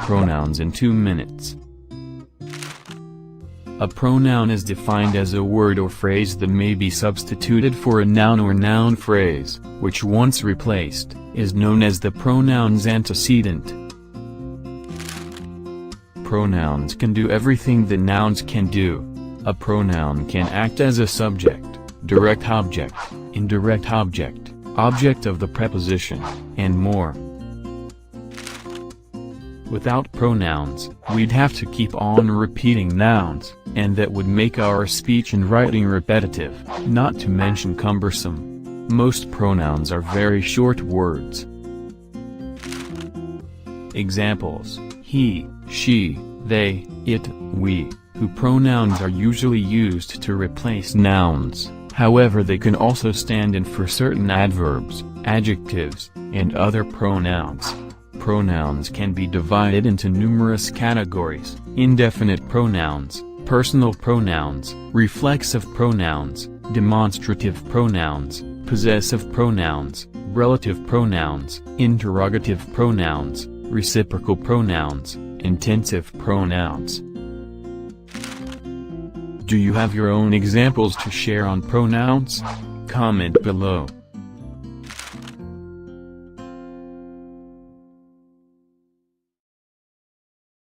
Pronouns in 2 minutes. A pronoun is defined as a word or phrase that may be substituted for a noun or noun phrase, which once replaced, is known as the pronoun's antecedent. Pronouns can do everything that nouns can do. A pronoun can act as a subject, direct object, indirect object, object of the preposition, and more. Without pronouns, we'd have to keep on repeating nouns, and that would make our speech and writing repetitive, not to mention cumbersome. Most pronouns are very short words. Examples: he, she, they, it, we, who pronouns are usually used to replace nouns, however they can also stand in for certain adverbs, adjectives, and other pronouns. Pronouns can be divided into numerous categories: indefinite pronouns, personal pronouns, reflexive pronouns, demonstrative pronouns, possessive pronouns, relative pronouns, interrogative pronouns, reciprocal pronouns, intensive pronouns. Do you have your own examples to share on pronouns? Comment below.